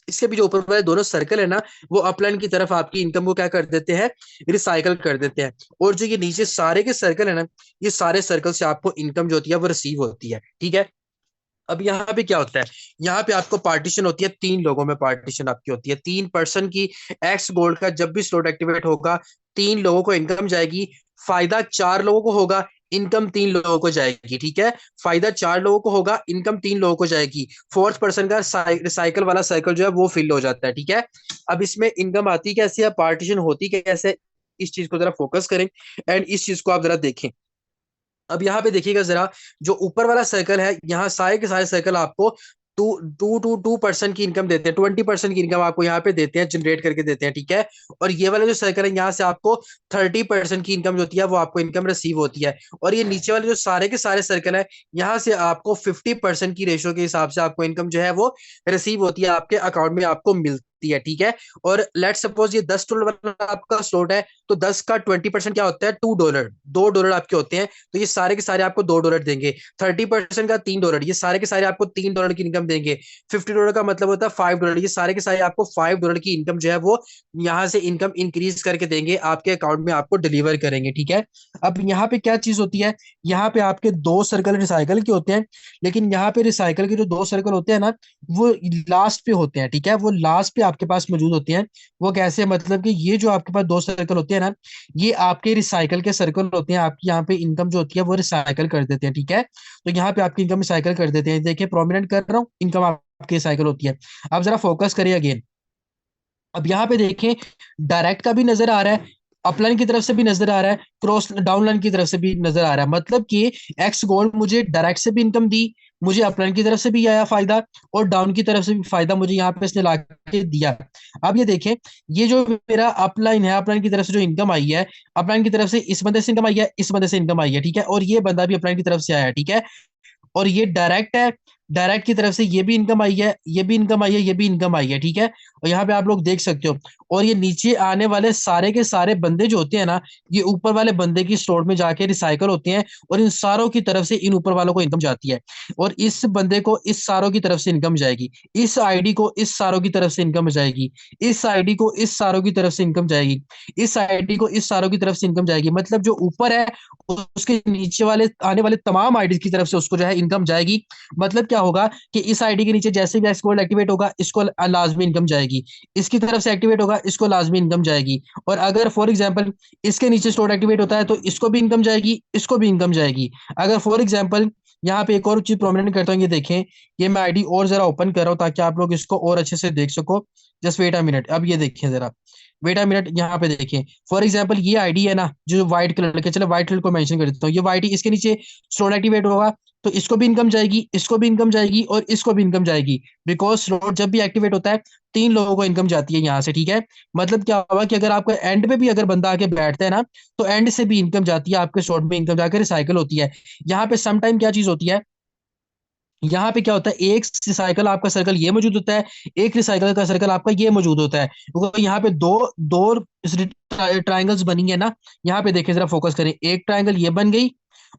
इसके भी जो ऊपर वाले दोनों सर्कल है ना, वो अपलाइन की तरफ आपकी इनकम को क्या कर देते हैं? रिसाइकल कर देते हैं। और जो ये नीचे सारे के सर्कल है ना, ये सारे सर्कल से आपको इनकम जो होती है वो रिसीव होती है, ठीक है। अब यहाँ पे क्या होता है? यहाँ पे आपको पार्टीशन होती है, 3 लोगों में पार्टीशन आपकी होती है, 3 पर्सन की। एक्स गोल्ड का जब भी स्लॉट एक्टिवेट होगा, 3 लोगों को इनकम जाएगी। फायदा 4 लोगों को होगा, इनकम 3 लोगों को जाएगी, ठीक है। फायदा 4 लोगों को होगा, इनकम 3 लोगों को जाएगी। फोर्थ पर्सन का रिसाइकल वाला सर्कल जो है वो फिल हो जाता है, ठीक है। अब इसमें इनकम आती कैसे है, पार्टीशन होती कैसे? इस चीज को जरा फोकस करें एंड इस चीज को आप जरा देखें। अब यहाँ पे देखिएगा जरा, जो ऊपर वाला सर्कल है, यहाँ सारे के सारे सर्कल आपको टू टू टू 2% की इनकम देते हैं, 20% की इनकम आपको यहाँ पे देते हैं, जनरेट करके देते हैं, ठीक है। और ये वाला जो सर्कल है, यहाँ से आपको 30% की इनकम जो होती है वो आपको इनकम रिसीव होती है। और ये नीचे वाले जो सारे के सारे सर्कल है, यहाँ से आपको 50% की रेशो के हिसाब से आपको इनकम जो है वो रिसीव होती है, आपके अकाउंट में आपको मिलती है, ठीक है। और लेट सपोज ये $10 वाला आपका स्लॉट है, तो 10 का 20% क्या होता है? $2, $2 आपके होते हैं। तो ये सारे के सारे आपको $2 देंगे। 30% का $3, ये सारे के सारे आपको $3 की इनकम देंगे। $50 का मतलब होता है $5, ये सारे के सारे आपको $5 की इनकम जो है वो यहाँ से इनकम इंक्रीज करके देंगे, आपके अकाउंट में आपको डिलीवर करेंगे, ठीक है। अब यहाँ पे क्या चीज होती है? यहाँ पे आपके 2 सर्कल रिसाइकल के होते हैं, लेकिन यहाँ पे रिसाइकल के जो 2 सर्कल होते हैं ना, वो लास्ट पे होते हैं, ठीक है। वो लास्ट पे आपके पास मौजूद होते हैं। वो कैसे? मतलब कि ये जो आपके पास 2 सर्कल होते हैं ना, ये आपके रिसाइकल के सर्कल होते हैं। आपकी यहाँ पे इनकम जो होती है वो रिसाइकल कर देते हैं, ठीक है। तो यहाँ पे आपकी इनकम रिसाइकल कर देते हैं। देखिए प्रोमिनेंट कर रहा हूँ, इनकम आपकी रिसाइकल होती है। अब जरा फोकस करिए अगेन। अब यहाँ पे देखें, डायरेक्ट का भी नजर आ रहा है, अपलाइन की तरफ से भी नजर आ रहा है, क्रॉस डाउन लाइन की तरफ से भी नजर आ रहा है। मतलब कि एक्स गोल्ड मुझे डायरेक्ट से भी इनकम दी, मुझे अपलाइन की तरफ से भी आया फायदा, और डाउन की तरफ से भी फायदा मुझे यहाँ पे इसने ला के दिया। अब ये देखें, ये जो मेरा अपलाइन है, अपलाइन की तरफ से जो इनकम आई है, अपलाइन की तरफ से इस बंदे से इनकम आई है, इस बंदे से इनकम आई है, ठीक है। और ये बंदा भी अपलाइन की तरफ से आया है, ठीक है। और ये डायरेक्ट है, डायरेक्ट की तरफ से ये भी इनकम आई है, ये भी इनकम आई है, ये भी इनकम आई है, ठीक है। और यहाँ पे आप लोग देख सकते हो। और ये नीचे आने वाले सारे के सारे बंदे जो होते हैं ना, ये ऊपर वाले बंदे की स्टोर में जाके रिसाइकल होते हैं, और इन सारों की तरफ से इन ऊपर वालों को इनकम जाती है। और इस बंदे को इस सारों की तरफ से इनकम जाएगी, इस आईडी को इस सारों की तरफ से इनकम जाएगी, इस आईडी को इस सारों की तरफ से इनकम जाएगी, इस आईडी को इस सारों की तरफ से इनकम जाएगी। मतलब जो ऊपर है उसके नीचे वाले आने वाले तमाम आईडी की तरफ से उसको जो है इनकम जाएगी। मतलब क्या होगा कि इस आईडी के नीचे जैसे भी एक्सपोर्ट एक्टिवेट होगा, इसको लाजमी इनकम जाएगी, इसकी तरफ से एक्टिवेट होगा, इसको लाजमी इनकम जाएगी। और अगर फॉर एग्जांपल इसके नीचे स्टोर एक्टिवेट होता है, तो इसको भी इनकम जाएगी, इसको भी इनकम जाएगी। अगर फॉर एग्जांपल यहाँ पे एक और चीज प्रोमिनेंट करता हूँ, ये देखें, ये मैं आईडी और जरा ओपन कर रहा हूँ ताकि आप लोग इसको और अच्छे से देख सको। Just wait a minute. अब ये देखिए जरा, वेट अ मिनट, यहाँ पे देखें। फॉर एग्जांपल ये आईडी है ना, जो व्हाइट कलर के, चलो व्हाइट कलर को मेंशन कर देता हूँ, ये वाईटी, इसके नीचे स्टोर एक्टिवेट होगा, तो इसको भी इनकम जाएगी, इसको भी इनकम जाएगी, और इसको भी इनकम जाएगी। बिकॉज स्लॉट जब भी एक्टिवेट होता है, 3 लोगों को इनकम जाती है यहाँ से, ठीक है। मतलब क्या होगा कि अगर आपका एंड पे भी अगर बंदा आके बैठता है ना, तो एंड से भी इनकम जाती है, आपके स्लॉट में इनकम जाकर रिसाइकल होती है। यहाँ पे सम टाइम क्या चीज होती है यहाँ पे क्या होता है, एक रिसाइकल आपका सर्कल ये मौजूद होता है, एक रिसाइकल का सर्कल आपका ये मौजूद होता है, क्योंकि यहाँ पे दो दो ट्राइंगल्स बनी है ना। यहाँ पे देखिए, जरा फोकस करें, एक ट्राइंगल ये बन गई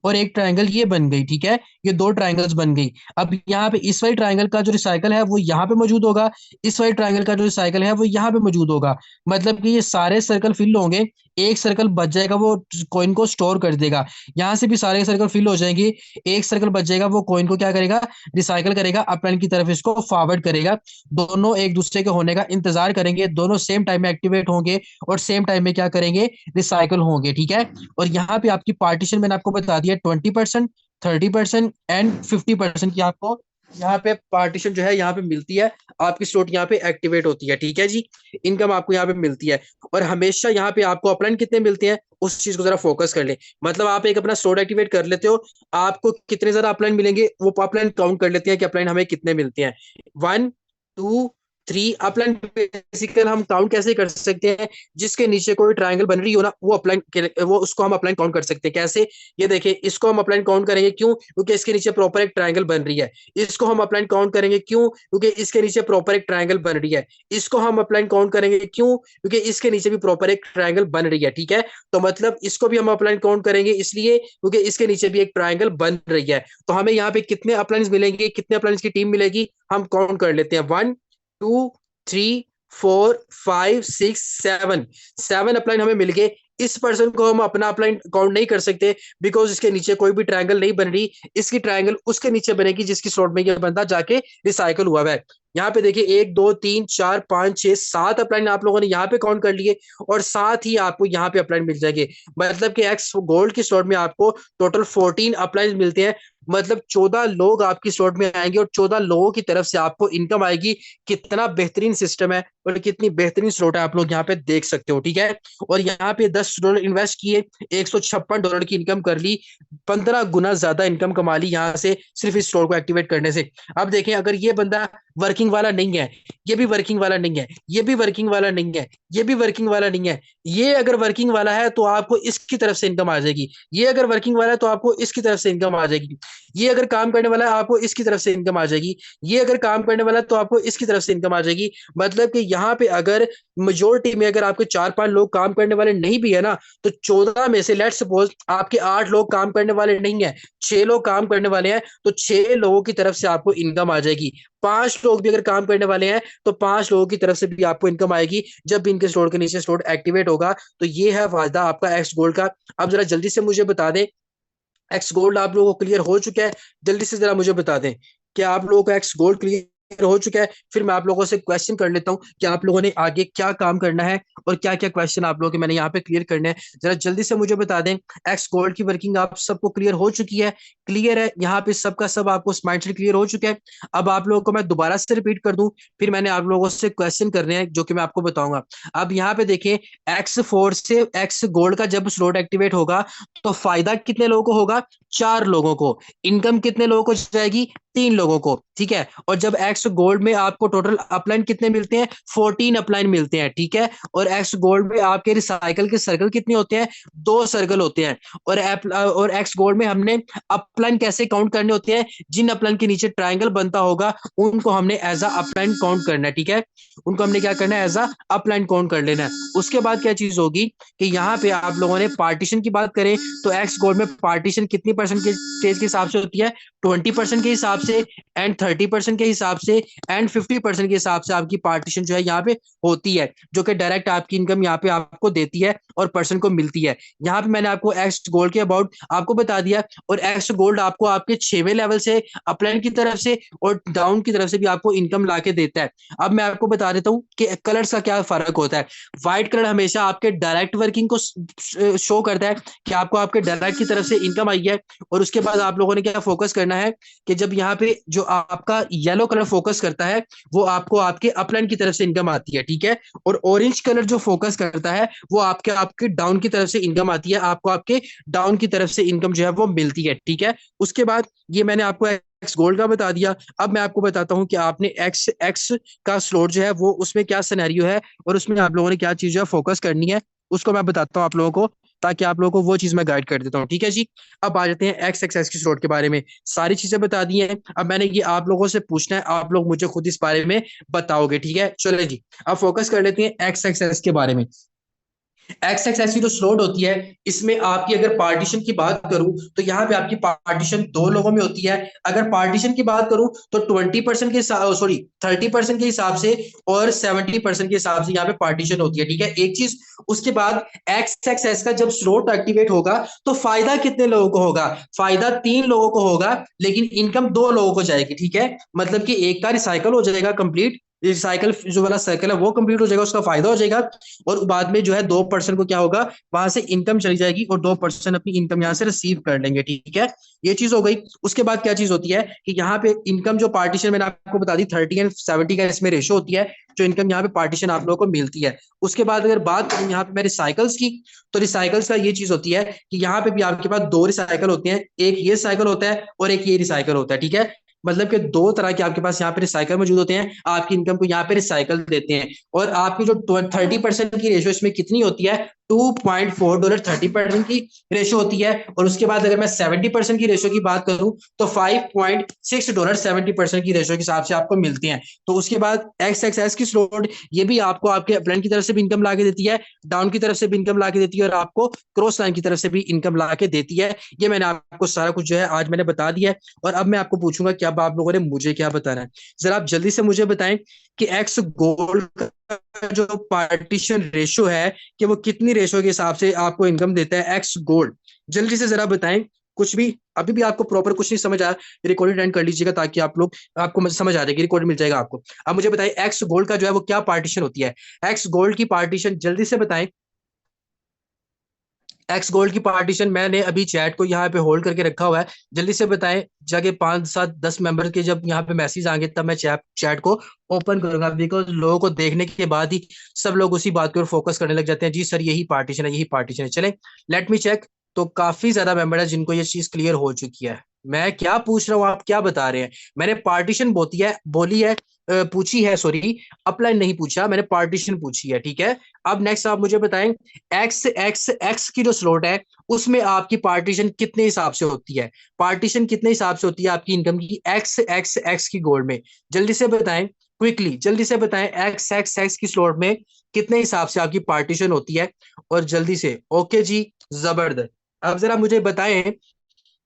और एक ट्राइंगल ये बन गई, ठीक है, ये दो ट्राइंगल्स बन गई। अब यहाँ पे इस वाली ट्राइंगल का जो रिसाइकल है वो यहाँ पे मौजूद होगा, इस वाली ट्राइंगल का जो रिसाइकल है वो यहाँ पे मौजूद होगा। मतलब कि ये सारे सर्कल फिल होंगे, एक सर्कल बच जाएगा, वो कॉइन को स्टोर कर देगा। यहाँ से भी सारे सर्कल फिल हो जाएंगे, एक सर्कल बच जाएगा, वो कॉइन को क्या करेगा, रिसाइकल करेगा, अपलाइन की तरफ इसको फॉरवर्ड करेगा। दोनों एक दूसरे के होने का इंतजार करेंगे, दोनों सेम टाइम में एक्टिवेट होंगे और सेम टाइम में क्या करेंगे, रिसाइकल होंगे, ठीक है। और यहाँ पे आपकी पार्टीशन मैंने आपको बता दिया, 20%, 30% एंड 50% की आपको यहाँ पे पार्टीशन जो है यहाँ पे मिलती है, आपकी स्लॉट यहाँ पे एक्टिवेट होती है, ठीक है जी। इनकम आपको यहाँ पे मिलती है। और हमेशा यहाँ पे आपको अपलाइन कितने मिलते हैं, उस चीज को जरा फोकस कर ले। मतलब आप एक अपना स्लॉट एक्टिवेट कर लेते हो, आपको कितने ज्यादा अपलाइन मिलेंगे वो अपलाइन काउंट कर लेते हैं कि अपलाइन हमें कितने मिलते हैं। 1 2 3 अपलाइन बेसिकली हम काउंट कैसे कर सकते हैं, जिसके नीचे कोई ट्रायंगल बन रही हो ना, वो अपलाइन, वो उसको हम अपलाइन काउंट कर सकते हैं। कैसे, ये देखिए, इसको हम अपलाइन काउंट करेंगे, क्यों, क्योंकि इसके नीचे प्रॉपर एक ट्रायंगल बन रही है। इसको हम अपलाइन काउंट करेंगे, क्यों, क्योंकि इसके नीचे प्रॉपर एक ट्रायंगल बन रही है। इसको हम अपलाइन काउंट करेंगे, क्यों, क्योंकि इसके नीचे भी प्रॉपर एक ट्रायंगल बन रही है, ठीक है। तो मतलब इसको भी हम अपलाइन काउंट करेंगे, इसलिए क्योंकि इसके नीचे भी एक ट्रायंगल बन रही है। तो हमें यहाँ पे कितने अपलाइंस मिलेंगे, कितने अपलाइंस की टीम मिलेगी, हम काउंट कर लेते हैं। 1 2 3 4 5 6 7, 7 अपलाइन हमें मिल गए। इस पर्सन को हम अपना अपलाइन काउंट नहीं कर सकते, बिकॉज इसके नीचे कोई भी ट्रायंगल नहीं बन रही। इसकी ट्रायंगल उसके नीचे बनेगी जिसकी स्लॉट में ये बंदा जाके रिसाइकल हुआ है। यहाँ पे देखिए, 1 2 3 4 5 6 7 अपलाइन आप लोगों ने यहाँ पे काउंट कर लिए, और साथ ही आपको यहाँ पे अपलाइन मिल जाएंगे। मतलब कि एक्स गोल्ड की स्लॉट में आपको टोटल 14 अपलाइन मिलते हैं। मतलब 14 लोग आपकी स्लॉट में आएंगे और 14 लोगों की तरफ से आपको इनकम आएगी। कितना बेहतरीन सिस्टम है और कितनी बेहतरीन स्लॉट है, आप लोग यहाँ पे देख सकते हो, ठीक है। और यहाँ पे $10 इन्वेस्ट किए, $156 की इनकम कर ली, 15 गुना ज्यादा इनकम कमा ली यहाँ से, सिर्फ इस स्टोर को एक्टिवेट करने से। अब देखें, अगर ये बंदा वर्किंग वाला नहीं है, ये भी वर्किंग वाला नहीं है, ये भी वर्किंग वाला नहीं है, ये भी वर्किंग वाला नहीं है, ये अगर वर्किंग वाला है तो आपको इसकी तरफ से इनकम आ जाएगी, ये अगर वर्किंग वाला है तो आपको इसकी तरफ से इनकम आ जाएगी, ये अगर काम करने वाला है आपको इसकी तरफ से इनकम आ जाएगी, ये अगर काम करने वाला है तो आपको इसकी तरफ से इनकम आ जाएगी। मतलब कि यहाँ पे अगर मेजोरिटी में अगर आपके 4 5 लोग काम करने वाले नहीं भी है ना, तो 14 में से लेट सपोज आपके 8 लोग काम करने वाले नहीं है, 6 लोग काम करने वाले हैं, तो 6 लोगों की तरफ से आपको इनकम आ जाएगी। 5 लोग भी अगर काम करने वाले हैं तो 5 लोगों की तरफ से भी आपको इनकम आएगी, जब भी इनके स्टोर के नीचे स्टोर एक्टिवेट होगा। तो ये है फायदा आपका एक्स गोल्ड का। अब जरा जल्दी से मुझे बता दें, एक्स गोल्ड आप लोगों को क्लियर हो चुका है? जल्दी से जरा मुझे बता दें कि आप लोगों को एक्स गोल्ड क्लियर हो चुका है। फिर मैं आप लोगों से क्वेश्चन कर लेता हूँ कि आप लोगों ने आगे क्या काम करना है और क्या क्या क्वेश्चन आप लोगों के मैंने यहाँ पे क्लियर करने हैं। जरा जल्दी से मुझे बता दें, एक्स गोल्ड की वर्किंग आप सबको क्लियर हो चुकी है? क्लियर है यहाँ पे सबका सब, आपको माइंडसेट क्लियर हो चुका है? अब आप लोगों को मैं दोबारा से रिपीट कर दूं, फिर मैंने आप लोगों से क्वेश्चन करने हैं जो कि मैं आपको बताऊंगा। अब यहाँ पे देखें, एक्स 4 से एक्स गोल्ड का जब स्लॉट एक्टिवेट होगा तो फायदा कितने लोगों को होगा? 4 लोगों को। इनकम कितने लोगों को जाएगी? 3 लोगों को, ठीक है। और जब एक्स गोल्ड में आपको टोटल अपलाइन कितने मिलते हैं? 14 अपलाइन मिलते हैं, ठीक है। और एक्स गोल्ड में आपके रिसाइकल के सर्कल कितने होते हैं? 2 सर्कल होते हैं। और एक्स गोल्ड में हमने अपलाइन कैसे काउंट करने होते हैं? जिन अपलाइन के नीचे ट्राइंगल बनता होगा उनको हमने एज अ अपलाइन काउंट करना है, ठीक है। उनको हमने क्या करना है? एज अ अपलाइन काउंट कर लेना है। उसके बाद क्या चीज होगी कि यहाँ पे आप लोगों ने पार्टीशन की बात करें तो एक्स गोल्ड में पार्टीशन कितनी परसेंटेज के हिसाब से होती है? 20% के हिसाब से, एंड 30% के हिसाब से, एंड 50% के हिसाब से आपकी पार्टीशन जो है यहाँ पे होती है, जो कि डायरेक्ट आपकी इनकम यहाँ पे आपको देती है और पर्सन को मिलती है। यहाँ पे मैंने आपको एक्स गोल्ड के अबाउट आपको बता दिया। और एक्स गोल्ड आपको आपके 6वें लेवल से अपलाइन की तरफ से और डाउन की तरफ से भी आपको इनकम ला के देता है। अब मैं आपको बता देता हूँ कि कलर्स का क्या फर्क होता है। व्हाइट कलर हमेशा आपके डायरेक्ट वर्किंग को शो करता है कि आपको आपके डायरेक्ट की तरफ से इनकम आई है। और उसके बाद आप लोगों ने क्या फोकस करना है कि जब यहाँ पे जो आपका येलो कलर फोकस करता है वो आपको आपके अपलाइन की तरफ से इनकम आती है, ठीक है। और ऑरेंज कलर जो फोकस करता है वो आपके आपके डाउन की तरफ से इनकम आती है, आपको आपके डाउन की तरफ से इनकम जो है वो मिलती है, ठीक है। उसके बाद ये मैंने आपको एक्स गोल्ड का बता दिया। अब मैं आपको बताता हूँ कि आपने एक्स एक्स का स्लॉट जो है वो उसमें क्या सिनेरियो है और उसमें आप लोगों ने क्या चीज जो है फोकस करनी है, उसको मैं बताता हूँ आप लोगों को। ताकि आप लोगों को वो चीज मैं गाइड कर देता हूँ। ठीक है जी। अब आ जाते हैं एक्स एक्स की स्लॉट के बारे में। सारी चीजें बता दी हैं, अब मैंने ये आप लोगों से पूछना है, आप लोग मुझे खुद इस बारे में बताओगे। ठीक है, चलो जी। अब फोकस कर लेते हैं एक्स एक्स के बारे में। एक्स एक्स की जो स्लॉट होती है, इसमें आपकी अगर पार्टीशन की बात करूं तो यहाँ पे आपकी पार्टीशन दो लोगों में होती है। अगर पार्टीशन की बात करूं तो 20% के सॉरी 30% के हिसाब से और 70% के हिसाब से यहाँ पे पार्टीशन होती है। ठीक है, एक चीज। उसके बाद एक्स एक्स का जब स्लॉट एक्टिवेट होगा तो फायदा कितने लोगों को होगा? फायदा 3 लोगों को होगा, लेकिन इनकम 2 लोगों को जाएगी। ठीक है, मतलब कि एक का रिसाइकल हो जाएगा कंप्लीट, रिसाइकल जो वाला साइकिल है वो कंप्लीट हो जाएगा, उसका फायदा हो जाएगा। और बाद में जो है 2% को क्या होगा, वहां से इनकम चली जाएगी और 2% अपनी इनकम यहाँ से रिसीव कर लेंगे। ठीक है, ये चीज हो गई। उसके बाद क्या चीज होती है कि यहाँ पे इनकम जो पार्टीशन मैंने आपको बता दी 30 और 70 का इसमें रेशो होती है, जो इनकम यहाँ पे पार्टीशन आप लोगों को मिलती है। उसके बाद अगर बात करूं यहाँ पे मैं रिसाइकल्स की, तो रिसाइकल्स का ये चीज होती है कि यहाँ पे भी आपके पास 2 रिसाइकल होते हैं, एक ये साइकिल होता है और एक ये रिसाइकल होता है। ठीक है, मतलब कि 2 तरह के आपके पास यहाँ पे रिसाइकल मौजूद होते हैं, आपकी इनकम को यहाँ पे रिसाइकल देते हैं। और आपकी जो 30% की रेशो इसमें कितनी होती है, $2.4 30% की रेशो होती है। और उसके बाद अगर मैं 70% की रेशो की बात करूं तो $5.6 70% की रेशो के हिसाब से आपको मिलते हैं। तो उसके बाद एक्स एक्स की स्लॉट, ये भी आपको आपके अपलाइन की तरफ से भी इनकम ला के देती है, डाउन की तरफ से भी इनकम ला के देती है, और आपको क्रॉस लाइन की तरफ से भी इनकम ला के देती है। ये मैंने आपको सारा कुछ जो है आज मैंने बता दिया है। और अब मैं आपको पूछूंगा कि अब आप लोगों ने मुझे क्या बताना है। जरा आप जल्दी से मुझे बताएं कि एक्स गोल्ड का जो पार्टीशन रेशो है, कि वो कितनी रेशो के हिसाब से आपको इनकम देता है एक्स गोल्ड। जल्दी से जरा बताएं। कुछ भी अभी भी आपको प्रॉपर कुछ नहीं समझ आया, रिकॉर्डेड एंड कर लीजिएगा, ताकि आप लोग आपको समझ आ जाएगी, रिकॉर्ड मिल जाएगा आपको। अब मुझे बताइए एक्स गोल्ड का जो है वो क्या पार्टीशन होती है। एक्स गोल्ड की पार्टीशन जल्दी से बताएं। एक्स गोल्ड की पार्टीशन मैंने अभी चैट को यहाँ पे होल्ड करके रखा हुआ है, जल्दी से बताएं। जाके 5 7 10 मेंबर के जब यहाँ पे मैसेज आएंगे तब मैं चैट चैट को ओपन करूंगा, बिकॉज लोगों को देखने के बाद ही सब लोग उसी बात की ओर फोकस करने लग जाते हैं, जी सर यही पार्टीशन है, यही पार्टीशन है। चले, लेट मी चेक। तो काफी ज्यादा मेंबर है जिनको ये चीज क्लियर हो चुकी है। मैं क्या पूछ रहा हूँ, आप क्या बता रहे हैं? मैंने पार्टीशन बोली है, पूछी है, सॉरी, अपलाइन नहीं पूछा, मैंने पार्टीशन पूछी है। ठीक है, अब नेक्स्ट आप मुझे बताएं, एक्स एक्स एक्स की जो स्लॉट है उसमें आपकी पार्टीशन कितने हिसाब से होती है? पार्टीशन कितने हिसाब से होती है आपकी इनकम की एक्स एक्स एक्स की गोल्ड में? जल्दी से बताएं, क्विकली जल्दी से बताएं, एक्स एक्स एक्स की स्लॉट में कितने हिसाब से आपकी पार्टीशन होती है? और जल्दी से, ओके जी, जबरदस्त। अब जरा मुझे बताएं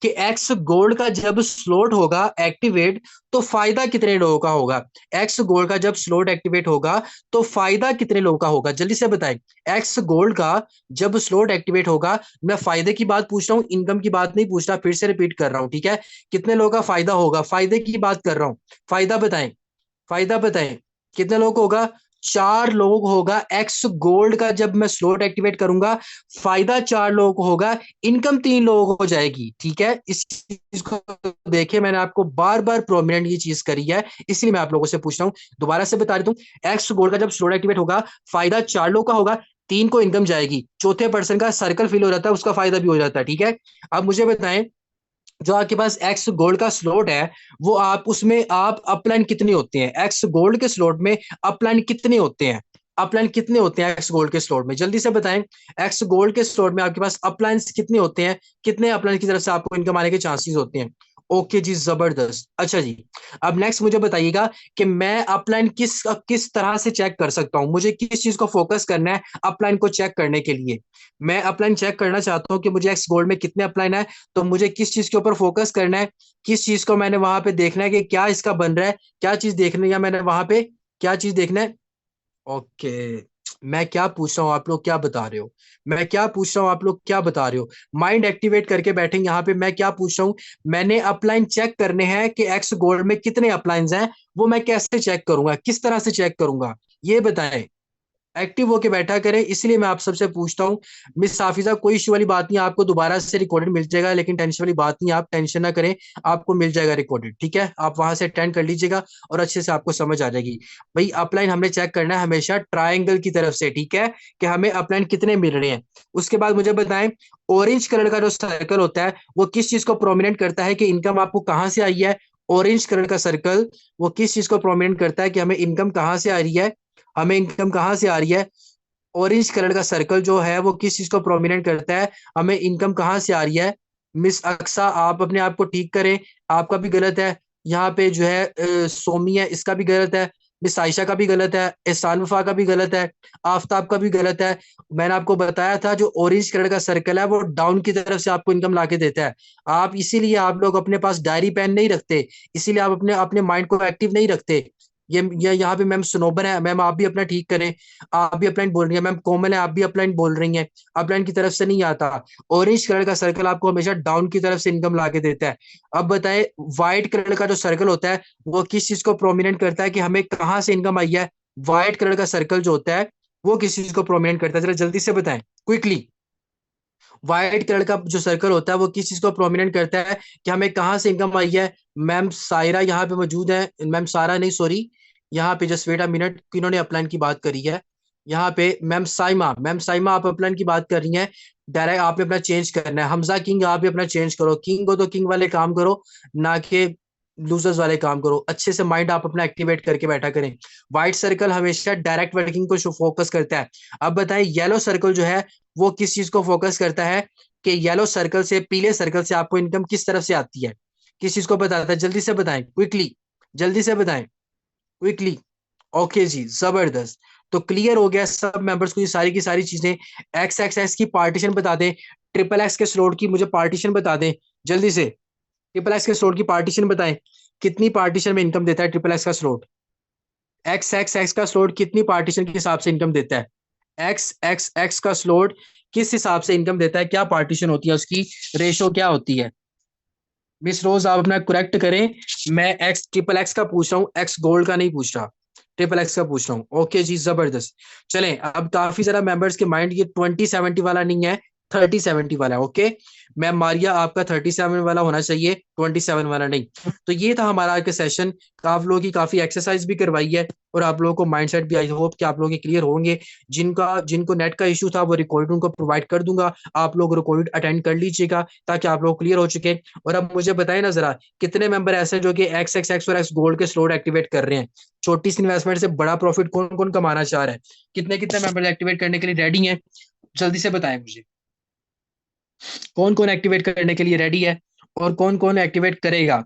कि एक्स गोल्ड का जब स्लॉट होगा एक्टिवेट तो फायदा कितने लोगों का होगा? एक्स गोल्ड का जब स्लॉट एक्टिवेट होगा तो फायदा कितने लोगों का होगा? जल्दी से बताएं। एक्स गोल्ड का जब स्लॉट एक्टिवेट होगा, मैं फायदे की बात पूछ रहा हूँ, इनकम की बात नहीं पूछ रहा, फिर से रिपीट कर रहा हूँ। ठीक है, कितने लोगों का फायदा होगा, फायदे की बात कर रहा हूँ। फायदा बताएं, फायदा बताएं, कितने लोगों को होगा? 4 लोगों को होगा। एक्स गोल्ड का जब मैं स्लॉट एक्टिवेट करूंगा, फायदा 4 लोगों को होगा, इनकम 3 लोगों को हो जाएगी। ठीक है, इस चीज को देखिए, मैंने आपको बार बार प्रोमिनेंट ये चीज करी है, इसलिए मैं आप लोगों से पूछ रहा हूँ, दोबारा से बता देता हूँ। एक्स गोल्ड का जब स्लॉट एक्टिवेट होगा, फायदा 4 लोगों का होगा, 3 को इनकम जाएगी, चौथे पर्सन का सर्कल फिल हो जाता है, उसका फायदा भी हो जाता है। ठीक है, अब मुझे बताएं, जो आपके पास एक्स गोल्ड का स्लॉट है, वो आप उसमें आप अपलाइन कितने होते हैं? एक्स गोल्ड के स्लॉट में अपलाइन कितने होते हैं? अपलाइन कितने होते हैं एक्स गोल्ड के स्लॉट में? जल्दी से बताएं। एक्स गोल्ड के स्लॉट में आपके पास अपलाइंस कितने होते हैं? कितने अपलाइन की तरफ से आपको इनकम आने के चांसेस होते हैं? ओके जी, जबरदस्त। अच्छा जी, अब नेक्स्ट मुझे बताइएगा कि मैं अपलाइन किस किस तरह से चेक कर सकता हूं, मुझे किस चीज को फोकस करना है अपलाइन को चेक करने के लिए? मैं अपलाइन चेक करना चाहता हूं कि मुझे एक्स गोल्ड में कितने अपलाइन है, तो मुझे किस चीज के ऊपर फोकस करना है, किस चीज को मैंने वहां पे देखना है कि क्या इसका बन रहा है, क्या चीज देखनी है मैंने वहां पे, क्या चीज देखना है? ओके, मैं क्या पूछ रहा हूँ आप लोग क्या बता रहे हो? मैं क्या पूछ रहा हूँ आप लोग क्या बता रहे हो? माइंड एक्टिवेट करके बैठेंगे यहाँ पे। मैं क्या पूछ रहा हूँ, मैंने अपलाइन चेक करने हैं कि एक्स गोल्ड में कितने अपलाइंस हैं, वो मैं कैसे चेक करूंगा, किस तरह से चेक करूंगा, ये बताएं। एक्टिव होके बैठा करें, इसलिए मैं आप सबसे पूछता हूँ। मिस हाफिजा, कोई इशू वाली बात नहीं, आपको दोबारा से रिकॉर्डेड मिल जाएगा, लेकिन टेंशन वाली बात नहीं, आप टेंशन ना करें, आपको मिल जाएगा रिकॉर्डेड। ठीक है, आप वहां से अटेंड कर लीजिएगा और अच्छे से आपको समझ आ जाएगी। भाई अपलाइन हमने चेक करना है हमेशा ट्राइंगल की तरफ से। ठीक है, कि हमें अपलाइन कितने मिल रहे हैं। उसके बाद मुझे बताएं, ऑरेंज कलर का जो सर्कल होता है वो किस चीज को प्रोमिनेंट करता है कि इनकम आपको कहाँ से आई है? ऑरेंज कलर का सर्कल वो किस चीज को प्रोमिनेंट करता है कि हमें इनकम कहाँ से आ रही है, हमें इनकम कहाँ से आ रही है? ऑरेंज कलर का सर्कल जो है वो किस चीज को प्रोमिनेंट करता है, हमें इनकम कहाँ से आ रही है। मिस अक्सा, आप अपने आप को ठीक करें, आपका भी गलत है। यहाँ पे जो है सोमी है, इसका भी गलत है। मिस आयशा का भी गलत है, एहसान वफा का भी गलत है, आफताब का भी गलत है। मैंने आपको बताया था जो ऑरेंज कलर का सर्कल है वो डाउन की तरफ से आपको इनकम लाके देता है। आप इसीलिए आप लोग अपने पास डायरी पेन नहीं रखते, इसीलिए आप अपने अपने माइंड को एक्टिव नहीं रखते। ये यहाँ पे मैम सुनोबर है, मैम आप भी अपना ठीक करें। आप भी अपलाइन बोल रही है, मैम कोमल है, आप भी अपलाइन बोल रही हैं। अपलाइन की तरफ से नहीं आता। ऑरेंज कलर का सर्कल आपको हमेशा डाउन की तरफ से इनकम ला के देता है। अब बताएं, व्हाइट कलर का जो सर्कल होता है वो किस चीज को प्रोमिनेंट करता है कि हमें कहाँ से इनकम आई है। व्हाइट कलर का सर्कल जो होता है वो किस चीज को प्रोमिनेंट करता है, जरा जल्दी से बताएं क्विकली। व्हाइट कलर का जो सर्कल होता है वो किस चीज को प्रोमिनेंट करता है कि हमें कहाँ से इनकम आई है। मैम सायरा यहाँ पे मौजूद है, मैम सारा नहीं सॉरी, यहाँ पे जस्ट वेट अ मिनट, किन्होंने अपलाइन की बात करी है। यहाँ पे मैम साइमा, मैम साइमा आप अपलाइन की बात कर रही हैं। डायरेक्ट आपने अपना चेंज करना है। हमजा किंग, आप भी अपना चेंज करो, किंग हो तो किंग वाले काम करो, ना कि लूजर्स वाले काम करो। अच्छे से माइंड आप अपना एक्टिवेट करके बैठा करें। व्हाइट सर्कल हमेशा डायरेक्ट वर्किंग को फोकस करता है। अब बताएं, येलो सर्कल जो है वो किस चीज को फोकस करता है कि येलो सर्कल से, पीले सर्कल से आपको इनकम किस तरफ से आती है, किस चीज को बताता है, जल्दी से बताएं क्विकली, जल्दी से बताएं क्विकली। ओके जी, जबरदस्त। तो क्लियर हो गया सब मेंबर्स को ये सारी की सारी चीजें। एक्स एक्स एक्स की पार्टीशन बता दें, ट्रिपल एक्स के स्लोट की मुझे पार्टीशन बता दें जल्दी से। ट्रिपल एक्स के स्लोट की पार्टीशन बताएं, कितनी पार्टीशन में इनकम देता है ट्रिपल एक्स का स्लोट। एक्स एक्स एक्स का स्लोट कितनी पार्टीशन के हिसाब से इनकम देता है। एक्स एक्स एक्स का स्लोट किस हिसाब से इनकम देता है, क्या पार्टीशन होती है उसकी, रेशो क्या होती है। मिस रोज आप अपना करेक्ट करें। मैं एक्स ट्रिपल एक्स का पूछ रहा हूँ, एक्स गोल्ड का नहीं पूछ रहा, ट्रिपल एक्स का पूछ रहा हूँ। ओके जी, जबरदस्त। चलें, अब काफी सारा मेंबर्स के माइंड ये 2070 वाला नहीं है, 3070 वाला है। ओके मैम मारिया, आपका 37 वाला होना चाहिए, 27 वाला नहीं। तो ये था हमारा आज का सेशन। आप लोगों की काफी एक्सरसाइज भी करवाई है और आप लोगों को माइंडसेट भी, आई होप कि आप लोगों के क्लियर होंगे। जिनको नेट का इशू था वो रिकॉर्ड उनको प्रोवाइड कर दूंगा, आप लोग रिकॉर्ड अटेंड कर लीजिएगा ताकि आप लोग क्लियर हो चुके। और अब मुझे बताएं ना जरा, कितने मेंबर ऐसे हैं जो कि एक्स एक्स एक्स और एक्स गोल्ड के स्लोट एक्टिवेट कर रहे हैं। छोटी सी इन्वेस्टमेंट से बड़ा प्रॉफिट कौन कौन कमाना चाह रहा है, कितने कितने मेंबर एक्टिवेट करने के लिए रेडी हैं, जल्दी से बताएं मुझे। कौन कौन एक्टिवेट करने के लिए रेडी है और कौन कौन एक्टिवेट करेगा।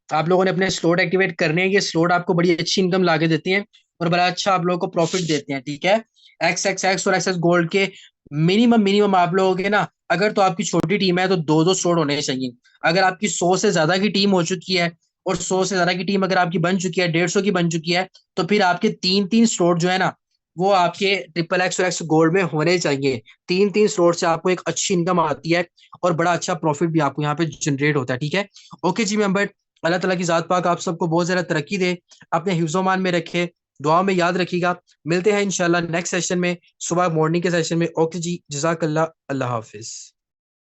आप लोगों ने अपने स्लोट एक्टिवेट करने हैं, ये स्लोट आपको बड़ी अच्छी इनकम लाके देती हैं और बड़ा अच्छा आप लोगों को प्रॉफिट देते हैं, ठीक है। एक्स एक्स एक्स और एक्स एक्स गोल्ड के मिनिमम मिनिमम आप लोगों के ना, अगर तो आपकी छोटी टीम है तो दो दो स्लोट होने चाहिए। अगर आपकी 100 से ज्यादा की टीम हो चुकी है और 100 से ज्यादा की टीम अगर आपकी बन चुकी है, 150 की बन चुकी है, तो फिर आपके तीन तीन स्लोट जो है ना वो आपके ट्रिपल एक्स और एक्स गोल्ड में होने चाहिए। तीन तीन स्लोट से आपको एक अच्छी इनकम आती है और बड़ा अच्छा प्रॉफिट भी आपको यहाँ पे जनरेट होता है, ठीक है। ओके जी मेंबर, अल्लाह ताला की जात पाक आप सबको बहुत ज्यादा तरक्की दे, अपने हिफ्ज़-ओ-मान में रखे, दुआ में याद रखिएगा। मिलते हैं इंशाल्लाह नेक्स्ट सेशन में, सुबह मॉर्निंग के सेशन में। ओके जी, जज़ाकल्लाह, अल्लाह हाफिज।